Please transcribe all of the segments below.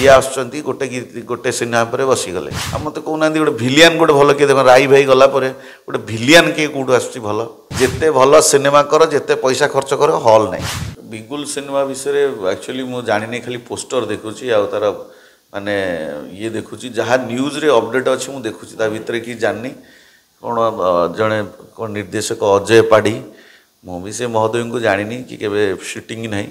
जी आसुँच गोटे गोटे सिनेमा पर बसीगले मत कहना गोटे भिलियन गोटे भल किए देख राई भाई गलापर गोटे भिलियन किए कौटू आस भल जिते भल सिनेमा कर जिते पैसा खर्च कर हल ना बिगुल सिनेमा विषय एक्चुअली मुझे जानी खाली पोस्टर देखुची आ तार माने ये देखुची जहाँ न्यूज रे अपडेट अच्छी मुझे देखुची ता भितर कि जानी कौन जड़े कौन निर्देशक अजय पाढ़ी मुझे से महोदय को जानी कि केवे शूटिंग ना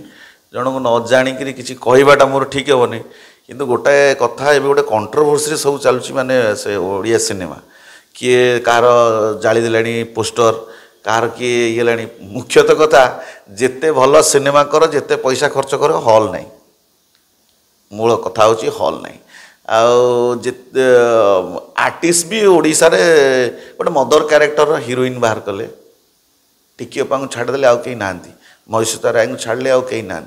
जन को न जाणिक किसी कहवाटा मोर ठीक हेनी किंतु गोटाए कथा एवं गोटे कंट्रोवर्सी सब चलुची माने से ओडिया सिनेमा किए कार जाली देलानी पोस्टर कार किए ये लानी मुख्यतः कथा जिते भल सिनेमा कर जिते पैसा खर्च कर हल ना मूल कथा हूँ हल ना आर्टिस्ट भी ओडिशा रे गोटे मदर क्यारेक्टर हिरोइन बाहर कले टिकी अप्पा को छाड़देले आउ कहीं ना महेश्वता राय को छाड़ले आउ कहीं ना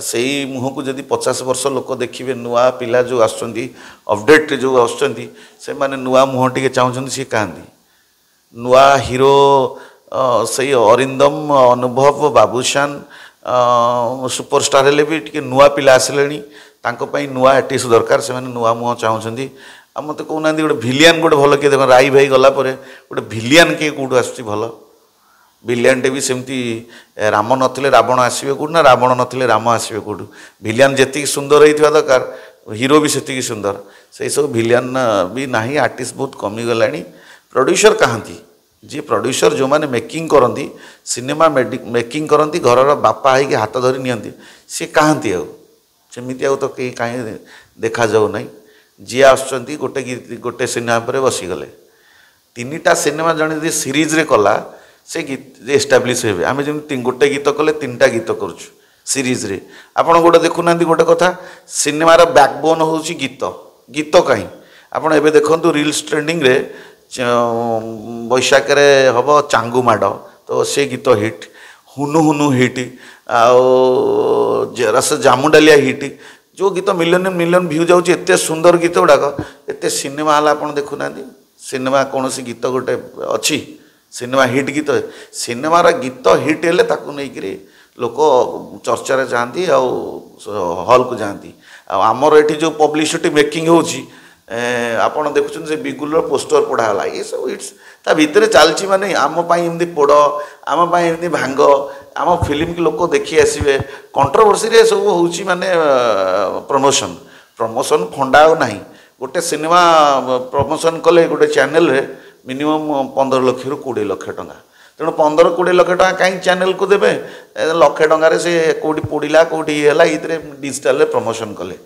से मुह को जदि 50 वर्ष लोक देखिए नुआ पिला जो अपडेट जो से माने नुआ मुह टे चाहते सी कहती नुआ हीरो से अरिंदम अनुभव बाबूशान सुपरस्टार हेले भी टे नुआ पिला आसिले नुआ आर्टिस्ट दरकार से नुआ मुह चाहते मत कहना गोटे भिलियन गोटे भल किए देख राई भाई गलापर गोटे भिलियन किए कौटू आस भल भिलियन टे भी सेमती राम नथिले रावण आसवे कौटू ना रावण नथिले राम आसवे कौटू भिलियन जी सुंदर होता दरकार हीरो भी से सुंदर से सब भिलियन भी ना आर्टिस्ट बहुत कमीगला प्रोड्यूसर कहाँती जी प्रोड्यूसर जो मैंने मेकिंग करती सिनेमा मेकिंग करती घर बापा है हाथ धरी नि सी कहाँती आमती तो कहीं कहीं देखा जाऊ ना जी आसुँच गोटे गोटे सिनेमा पर बसीगले 3टा सिनेमा जड़े सीरीज रे कला से गीत एस्टाब्लीश हे आम जमी गोटे गीत कले 3टा गीत करुँ सीरीज रे आपड़ गोटे देखुना गोटे कथा सिनेमार बैकबोन हूँ गीत गीत कहीं आपड़ एवं देखु रिल्स ट्रेंडिंग रे बैशाख हम चांगू माड़ तो से गीत हिट हुनु हुनु हिट आस जामुडालिया हिट जो गीत मिलियन मिलियन व्यू जाऊँच एत सुंदर गीत गुड़ाक एत सिनेमा है आप देखुना सिनेमा कौन सी गीत गोटे अच्छी सिनेमा हिट गीत सिनेमार गीत हिट हेले ताकू नहीं लोक चर्चा जाती हॉल को जाती आमर ये जो पब्लिसिटी मेकिंग होची आपड़ देखुं से बिगुल पोस्टर पढ़ाला ये सब हिट्स ता भितर चलती माने आम एमती पोड़ आम एमती भांग आम फिल्म की लोक देखी आसवे कंट्रोवर्सी रे सब होची माने प्रमोशन प्रमोशन फंडा ना गोटे सिनेमा प्रमोशन कले गोटे चैनल रे मिनिमम 15 लाख रु 20 लाख टंका तेणु 15-20 लाख टंका कहीं चैनल को देवे लक्षे टंकार से कौटी पड़ा कौटी है डिजिटाल प्रमोशन कले।